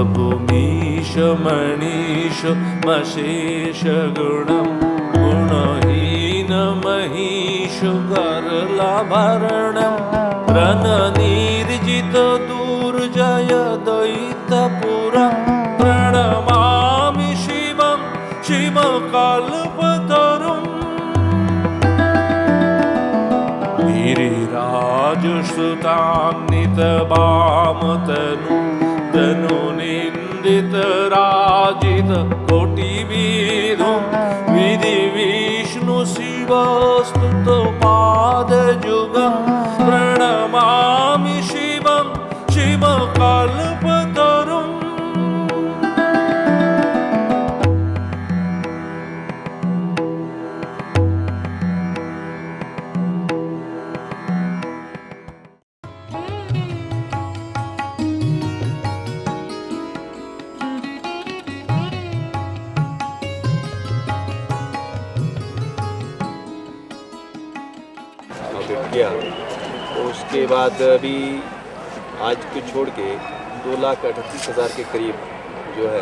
वपुमीश मणीश मशेष गुणं गुणहीन महीश गर्लाभरणं रणनिर्जित दुर्जय दैत्यपुरं प्रणमामि शिवं शिवकल्पतरुम् गिरिराजसुतान्वितवामतनु तनुनिन्दितराजित कोटिविधुं विधिविष्णुशिवस्तुतपादयुगं प्रणमामि शिवं शिवकल्पतरुम् किया तो उसके बाद अभी आज को छोड़ के 2,38,000 के करीब जो है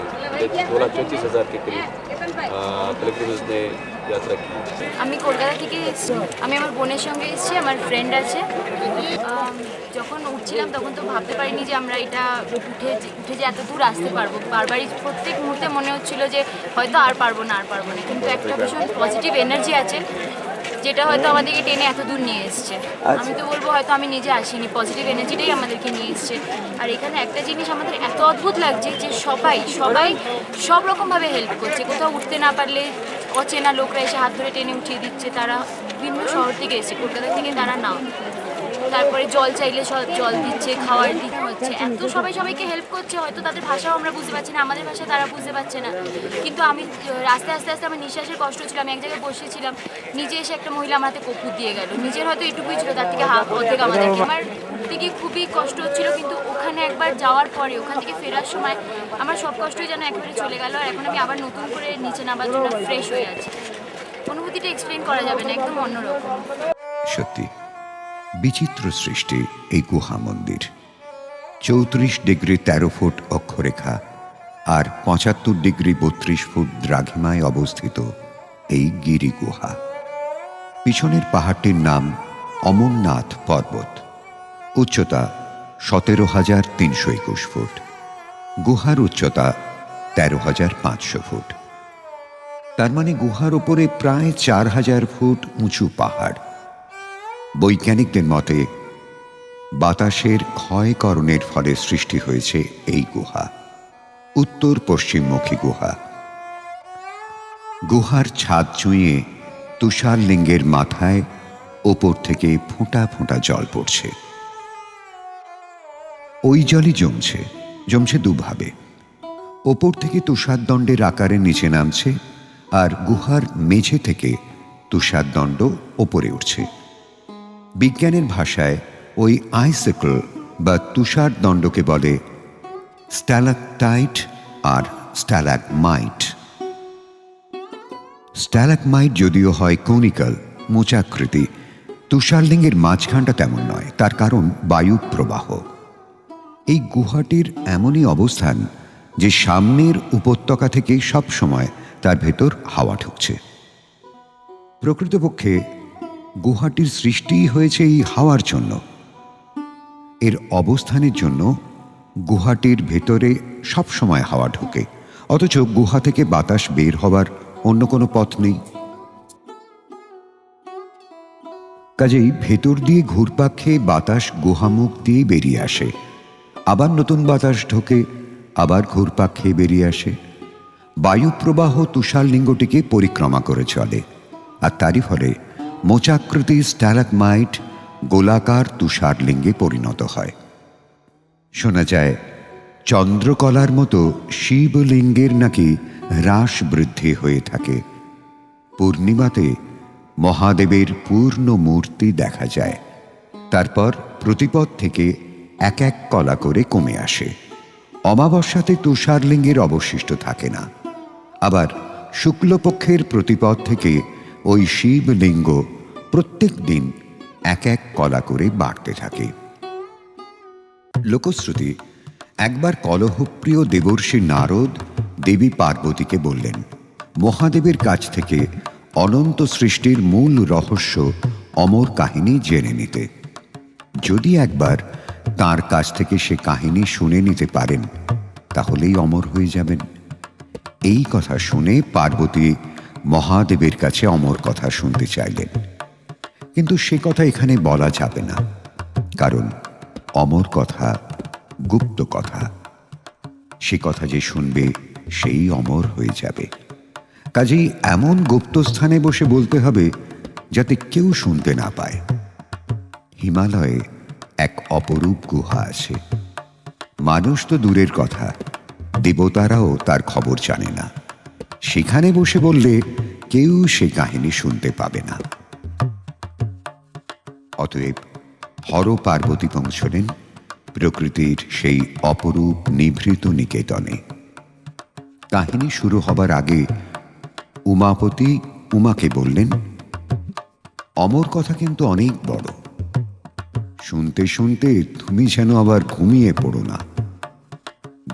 2,34,000 के करीब पिलग्रिम्स ने यात्रा की। আমি কলকাতা থেকে এসেছি, আমি আমার বোনের সঙ্গে এসেছি, আমার ফ্রেন্ড আছে। যখন উঠছিলাম তখন তো ভাবতে পারিনি যে আমরা এটা উঠে যে এত দূর আসতে পারবো। বারবারই প্রত্যেক মুহূর্তে মনে হচ্ছিল যে হয়তো আর পারবো না কিন্তু একটা ভীষণ পজিটিভ এনার্জি আছে যেটা হয়তো আমাদেরকে টেনে এত দূর নিয়ে এসছে। আমি তো বলবো হয়তো আমি নিজে আসিনি, পজিটিভ এনার্জিটাই আমাদেরকে নিয়ে এসছে। আর এখানে একটা জিনিস আমাদের এত অদ্ভুত লাগছে যে সবাই সব রকমভাবে হেল্প করছে। কোথাও উঠতে না পারলে অচেনা লোকরা এসে হাত ধরে টেনে উঠিয়ে দিচ্ছে। তারা বিভিন্ন শহর থেকে এসে, কলকাতা থেকে তারা না। তারপরে জল চাইলে জল দিচ্ছে, খাওয়ার দিতে হচ্ছে। এত সবাইকে হেল্প করছে। হয়তো তাদের ভাষাও আমরা বুঝতে পারছি না, আমাদের ভাষা তারা বুঝতে পারছে না। কিন্তু আমি আস্তে আস্তে আমার নিঃশ্বাসের কষ্ট ছিল। আমি এক জায়গায় বসেছিলাম, নিজে এসে একটা মহিলা আমার হাতে কপুর দিয়ে গেল। নিজের হয়তো এটুকুই ছিল, তার থেকে অর্ধেক আমাদেরকে। আমার উঠতে গিয়ে খুবই কষ্ট হচ্ছিল, কিন্তু ওখানে একবার যাওয়ার পরে ওখান থেকে ফেরার সময় আমার সব কষ্টই যেন একেবারে চলে গেল। আর এখন আমি আবার নতুন করে নিচে নামার জন্য ফ্রেশ হয়ে আছি। অনুভূতিটা এক্সপ্লেন করা যাবে না, একদম অন্যরকম। সত্যি বিচিত্র সৃষ্টি এই গুহা মন্দির। 34 ডিগ্রি 13 ফুট অক্ষরেখা আর 75 ডিগ্রি 32 ফুট দ্রাঘিমায় অবস্থিত এই গিরি গুহা। পিছনের পাহাড়টির নাম অমরনাথ পর্বত। উচ্চতা 17,321 ফুট। গুহার উচ্চতা 13,500 ফুট। তার মানে গুহার উপরে প্রায় 4,000 ফুট উঁচু পাহাড়। বৈজ্ঞানিকদের মতে বাতাসের ক্ষয়করণের ফলে সৃষ্টি হয়েছে এই গুহা। উত্তর পশ্চিমমুখী গুহা। গুহার ছাদ চুঁইয়ে তুষারলিঙ্গের মাথায় ওপর থেকে ফোঁটা ফোঁটা জল পড়ছে। ওই জলই জমছে দুভাবে। ওপর থেকে তুষারদণ্ডের আকারে নিচে নামছে, আর গুহার মেঝে থেকে তুষারদণ্ড ওপরে উঠছে। বিজ্ঞানের ভাষায় ওই আইসিকল বা তুষারদণ্ডকে বলে স্ট্যালাকটাইট আর স্ট্যালাগমাইট। স্ট্যালাগমাইট যদিও হয় কনিক্যাল, মোচাকৃতি, তুষারলিঙ্গের মাঝখানটা তেমন নয়। তার কারণ বায়ু প্রবাহ। এই গুহাটির এমনই অবস্থান যে সামনের উপত্যকা থেকে সব সময় তার ভেতর হাওয়া ঢুকছে। প্রকৃতপক্ষে গুহাটির সৃষ্টি হয়েছে এই হাওয়ার জন্য। এর অবস্থানের জন্য গুহাটির ভেতরে সব সময় হাওয়া ঢোকে, অথচ গুহা থেকে বাতাস বের হবার অন্য কোনো পথ নেই। কাজেই ভেতর দিয়ে ঘুরপাক খেয়ে বাতাস গুহামুখ দিয়ে বেরিয়ে আসে, আবার নতুন বাতাস ঢোকে, আবার ঘুরপাক খেয়ে বেরিয়ে আসে। বায়ু প্রবাহ তুষারলিঙ্গটিকে পরিক্রমা করে চলে, আর তারই ফলে মোচাকৃতি স্ট্যালাগমাইট গোলাকার তুষারলিঙ্গে পরিণত হয়। শোনা যায় চন্দ্রকলার মতো শিবলিঙ্গের নাকি হ্রাস বৃদ্ধি হয়ে থাকে। পূর্ণিমাতে মহাদেবের পূর্ণ মূর্তি দেখা যায়, তারপর প্রতিপদ থেকে এক এক কলা করে কমে আসে। অমাবস্যাতে তুষারলিঙ্গের অবশিষ্ট থাকে না। আবার শুক্লপক্ষের প্রতিপদ থেকে ওই শিবলিঙ্গ প্রত্যেক দিন এক এক কলা করে বাড়তে থাকে। লোকশ্রুতি, একবার কলহপ্রিয় দেবর্ষি নারদ দেবী পার্বতীকে বললেন মহাদেবের কাছ থেকে অনন্ত সৃষ্টির মূল রহস্য অমর কাহিনী জেনে নিতে। যদি একবার তার কাছ থেকে সে কাহিনী শুনে নিতে পারেন তাহলেই অমর হয়ে যাবেন। এই কথা শুনে পার্বতী মহাদেবের কাছে অমর কথা শুনতে চাইলেন, কিন্তু সে কথা এখানে বলা যাবে না, কারণ অমর কথা গুপ্ত কথা। সে কথা যে শুনবে সেই অমর হয়ে যাবে। কাজেই এমন গুপ্ত স্থানে বসে বলতে হবে যাতে কেউ শুনতে না পায়। হিমালয়ে এক অপরূপ গুহা আছে। মানুষ তো দূরের কথা, দেবতারাও তার খবর জানে না। সেখানে বসে বললে কেউ সে কাহিনী শুনতে পাবে না। অতএব হর পার্বতী পৌঁছলেন প্রকৃতির সেই অপরূপ নিভৃত নিকেতনে। কাহিনী শুরু হবার আগে উমাপতি উমাকে বললেন, অমর কথা কিন্তু অনেক বড়। শুনতে শুনতে তুমি যেন আবার ঘুমিয়ে পড়ো না।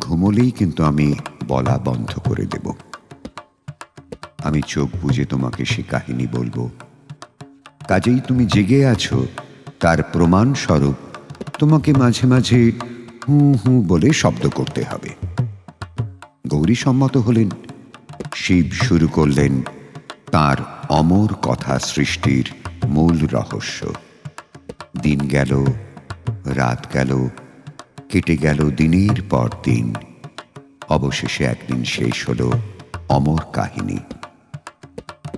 ঘুমোলেই কিন্তু আমি বলা বন্ধ করে দেব। আমি চোখ বুজে তোমাকে সে কাহিনী বলবো। কাজেই তুমি জেগে আছো তার প্রমাণ স্বরূপ তোমাকে মাঝে মাঝে হু হু বলে শব্দ করতে হবে। গৌরী সম্মত হলেন। শিব শুরু করলেন তার অমর কথা সৃষ্টির মূল রহস্য। দিন গেল, রাত গেল, কেটে গেল দিনের পর দিন। অবশেষে একদিন শেষ হল অমর কাহিনী।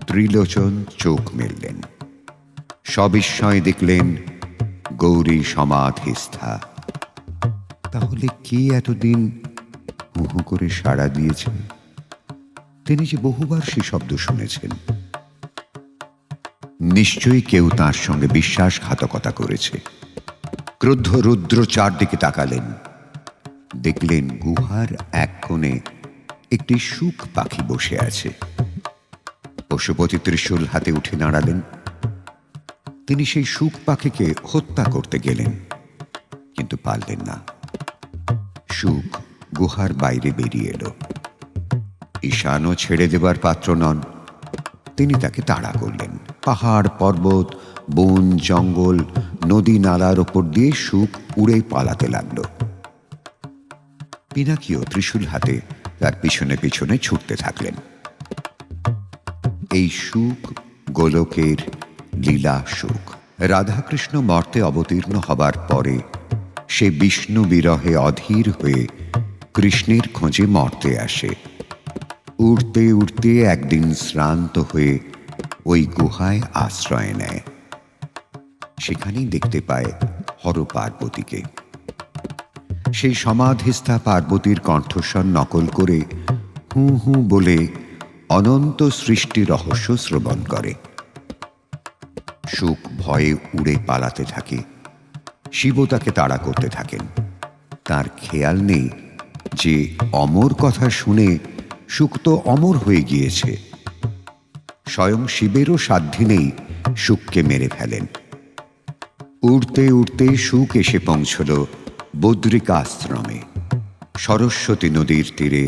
ত্রিলোচন চোখ মেললেন, সবিস্ময়ে দেখলেন গৌরী সমাধিস্থা। তাহলে কে এতদিন হু হু করে সাড়া দিয়েছেন? তিনি যে বহুবার সে শব্দ শুনেছেন। নিশ্চয়ই কেউ তার সঙ্গে বিশ্বাসঘাতকতা করেছে। ক্রুদ্ধ রুদ্র চারদিকে তাকালেন, দেখলেন গুহার এক কোণে একটি শুক পাখি বসে আছে। পশুপতি ত্রিশূল হাতে উঠে দাঁড়ালেন। তিনি সেই শুক পাখিকে হত্যা করতে গেলেন, কিন্তু পারলেন না। শুক গুহার বাইরে বেরিয়ে এলো। ঈশানও ছেড়ে দেবার পাত্র নন। তিনি তাকে তাড়া করলেন। পাহাড় পর্বত, বন জঙ্গল, নদী নালার ওপর দিয়ে শুক উড়ে পালাতে লাগল। পিনাকিও ত্রিশূল হাতে তার পিছনে পিছনে ছুটতে থাকলেন। এই শুক গোলকের লীলা সুখ। রাধাকৃষ্ণ মর্তে অবতীর্ণ হবার পরে সে বিষ্ণু বিরহে অধীর হয়ে কৃষ্ণের খোঁজে মর্তে আসে। উড়তে উড়তে একদিন শ্রান্ত হয়ে ওই গুহায় আশ্রয় নেয়। সেখানেই দেখতে পায় হর পার্বতীকে। সেই সমাধিস্থা পার্বতীর কণ্ঠস্বর নকল করে হু হু বলে অনন্ত সৃষ্টি রহস্য শ্রবণ করে। শুক ভয়ে উড়ে পালাতে থাকে। শিব তাকে তাড়া করতে থাকেন। তার খেয়াল নেই যে অমর কথা শুনে শুক তো অমর হয়ে গিয়েছে। স্বয়ং শিবেরও সাধ্যি নেই শুককে মেরে ফেলেন। উড়তে উড়তে শুক এসে পৌঁছল বদ্রিকা আশ্রমে, সরস্বতী নদীর তীরে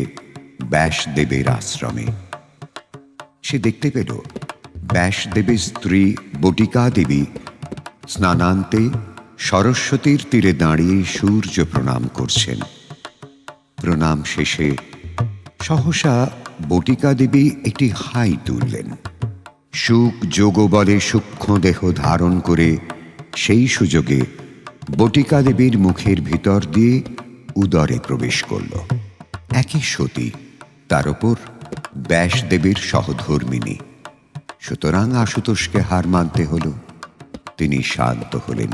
ব্যাসদেবের আশ্রমে। সে দেখতে পেল ব্যাসদেবের স্ত্রী বটিকা দেবী স্নানান্তে সরস্বতীর তীরে দাঁড়িয়ে সূর্য প্রণাম করছেন। প্রণাম শেষে সহসা বটিকা দেবী একটি হাই তুললেন। শুক যোগবলে সূক্ষ্ম দেহ ধারণ করে সেই সুযোগে বটিকা দেবীর মুখের ভিতর দিয়ে উদরে প্রবেশ করল। একই সতী, তার ওপর ব্যাসদেবের সহধর্মিণী। সুতরাং আশুতোষকে হার মানতে হল। তিনি শান্ত হলেন।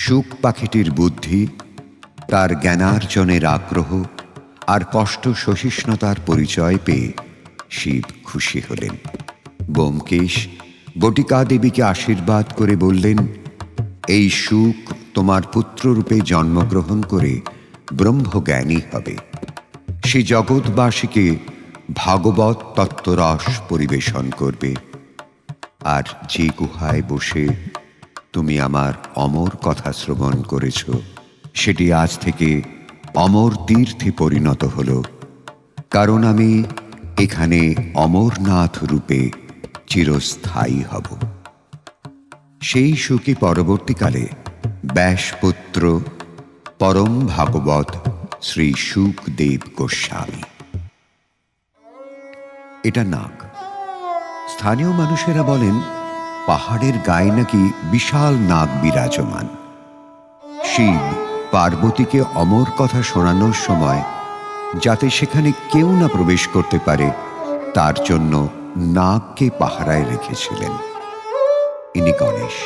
শুক পাখিটির বুদ্ধি, তার জ্ঞানার্জনের আগ্রহ আর কষ্ট সহিষ্ণুতার পরিচয় পেয়ে শিব খুশি হলেন। ব্যোমকেশ বটিকা দেবীকে আশীর্বাদ করে বললেন, এই শুক তোমার পুত্ররূপে জন্মগ্রহণ করে ব্রহ্মজ্ঞানী হবে। সে জগৎবাসীকে ভাগবত তত্ত্বরস পরিবেশন করবে। আর যে গুহায় বসে তুমি আমার অমর কথা শ্রবণ করেছ, সেটি আজ থেকে অমর তীর্থে পরিণত হল, কারণ আমি এখানে অমরনাথ রূপে চিরস্থায়ী হব। সেই সুখী পরবর্তীকালে ব্যাসপুত্র পরম ভাগবত শ্রী শুকদেব গোস্বামী। এটা নাগ। স্থানীয় মানুষেরা বলেন পাহাড়ের গায়ে নাকি বিশাল নাগ বিরাজমান। শিব পার্বতীকে অমর কথা শোনানোর সময় যাতে সেখানে কেউ না প্রবেশ করতে পারে তার জন্য নাগকে পাহারায় রেখেছিলেন। ইনি গণেশ।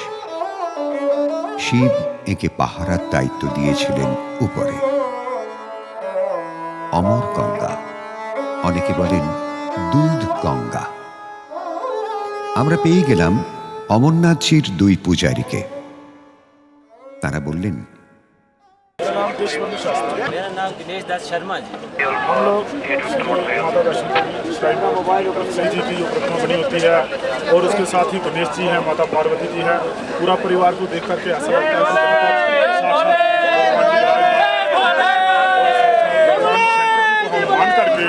শিব একে পাহারার দায়িত্ব দিয়েছিলেন উপরে। অমর গঙ্গা, অনেকে বলেন দুধ গঙ্গা। আমরা পেয়ে গেলাম অমরনাথজির দুই পূজারীকে। তারা বললেন, मेरा नाम दिनेश दास शर्मा जी। हम लोग माता वैष्णो देवी जी की जो प्रतिमा बनी होती है और उसके साथ ही गणेश जी हैं, माता पार्वती जी हैं। पूरा परिवार को देख करके ऐसा लगता है कि भगवान शंकर जी को हम मान करके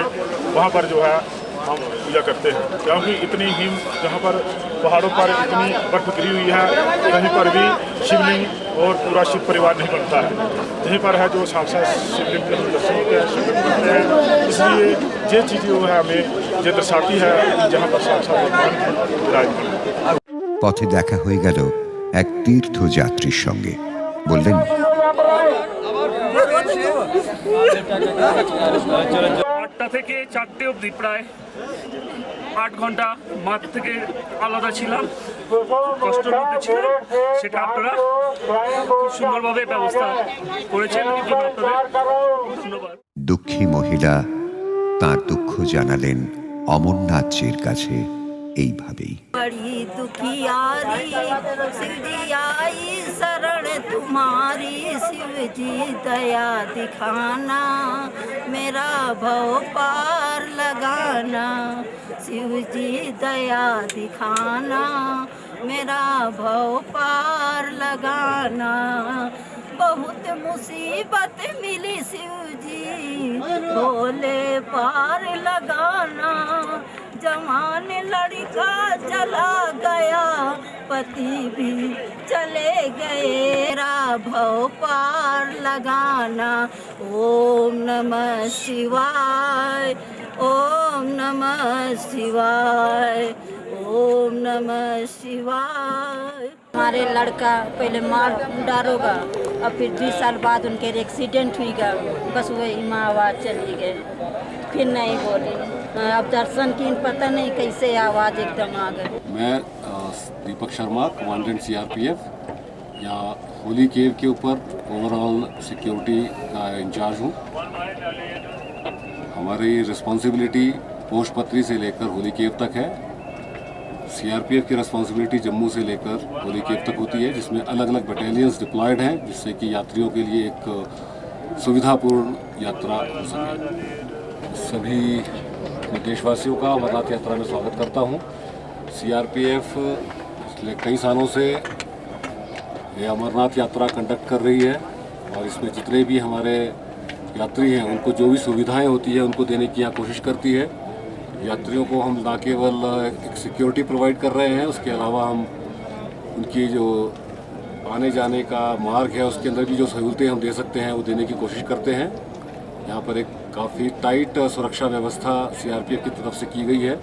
वहाँ पर जो है हम पूजा करते हैं, क्योंकि इतनी हिम जहाँ पर पहाड़ों पर इतनी बर्फ गिरी हुई है, कहीं पर भी शिवलिंग और पूरा शिव परिवार नहीं बनता है। यहीं पर है जो साक्षात शिवलिंग के दर्शन होते हैं, शिवलिंग बनते हैं। इसलिए ये चीज़ें जो है हमें ये दर्शाती है कि जहाँ पर साक्षात भगवान विराजमान है। পথে দেখা হয়ে গেল এক তীর্থযাত্রীর সঙ্গে। বললেন, 8টা থেকে 4টে অবধি প্রায় 8 ঘন্টা মাঠ থেকে আলাদা ছিলাম, কষ্টের মধ্যে ছিলাম। সেটা আপনারা সুন্দরভাবে ব্যবস্থা করেছেন, এই জন্য আপনাদের ধন্যবাদ। দুঃখী মহিলা তাঁর দুঃখ জানালেন অমরনাথজির কাছে এইভাবেই। बड़ी दुखियारी शिव जी आई शरण तुम्हारी, शिव जी दया दिखाना मेरा भव पार लगाना, शिव जी दया दिखाना मेरा भव पार लगाना। बहुत मुसीबत मिली शिव जी भोले पार लगाना, जवान लड़का चला गया पति भी चले गए, मेरा भव पार लगाना। ओम नमः शिवाय, ओम नमः शिवाय, ओम नमः शिवाय। हमारे लड़का पहले मार डारोगा और फिर 2 साल बाद उनके एक्सीडेंट हुईगा, बस वही माँ आवाज़ चली गए, फिर नहीं बोली। अब दर्शन की पता नहीं कैसे आवाज़ एकदम आ गई। मैं दीपक शर्मा, कमांडेंट सीआरपीएफ, यहाँ होली केव के ऊपर ओवरऑल सिक्योरिटी का इंचार्ज हूँ। हमारी रिस्पॉन्सिबिलिटी पोस्ट पत्री से लेकर होली केव तक है। सीआरपीएफ की रिस्पॉन्सिबिलिटी जम्मू से लेकर होली केव तक होती है, जिसमें अलग अलग बटालियंस डिप्लॉयड हैं, जिससे कि यात्रियों के लिए एक सुविधापूर्ण यात्रा हो सके। सभी देशवासियों का अमरनाथ यात्रा में स्वागत करता हूं। सीआरपीएफ पिछले कई सालों से ये अमरनाथ यात्रा कंडक्ट कर रही है और इसमें जितने भी हमारे यात्री हैं उनको जो भी सुविधाएं होती है उनको देने की यहाँ कोशिश करती है। यात्रियों को हम ना केवल एक सिक्योरिटी प्रोवाइड कर रहे हैं, उसके अलावा हम उनकी जो आने जाने का मार्ग है उसके अंदर भी जो सहूलतें हम दे सकते हैं वो देने की कोशिश करते हैं। यहाँ पर एक काफ़ी टाइट सुरक्षा व्यवस्था सीआरपीएफ की तरफ से की गई है।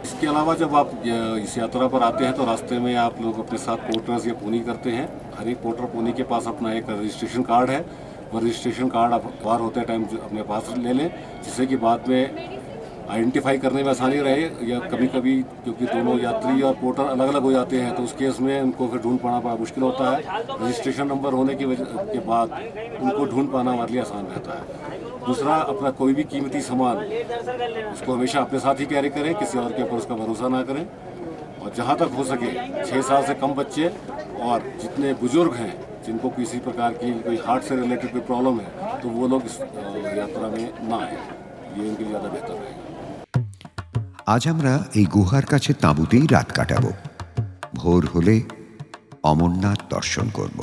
इसके अलावा जब आप इस यात्रा पर आते हैं तो रास्ते में आप लोग अपने साथ पोर्टर्स या पोनी करते हैं। हर एक पोर्टर पोनी के पास अपना एक रजिस्ट्रेशन कार्ड है, वो रजिस्ट्रेशन कार्ड आप बाहर होते टाइम अपने पास ले लें, जिससे कि बाद में आइडेंटिफाई करने में आसानी रहे। या कभी कभी क्योंकि दोनों यात्री और पोर्टर अलग अलग हो जाते हैं तो उस केस में उनको फिर ढूंढ पाना बड़ा मुश्किल होता है। रजिस्ट्रेशन नंबर होने की वजह के बाद उनको ढूंढ पाना हमारे लिए आसान रहता है। दूसरा, अपना कोई भी कीमती सामान उसको हमेशा अपने साथ ही कैरी करें, किसी और के ऊपर उसका भरोसा ना करें। और जहाँ तक हो सके 6 साल से कम बच्चे और जितने बुजुर्ग हैं जिनको किसी प्रकार की कोई हार्ट से रिलेटेड कोई प्रॉब्लम है तो वो लोग इस यात्रा में ना आए, ये उनके लिए ज़्यादा बेहतर रहेगा। আজ আমরা এই গুহার কাছে তাঁবুতেই রাত কাটাবো। ভোর হলে অমরনাথ দর্শন করব।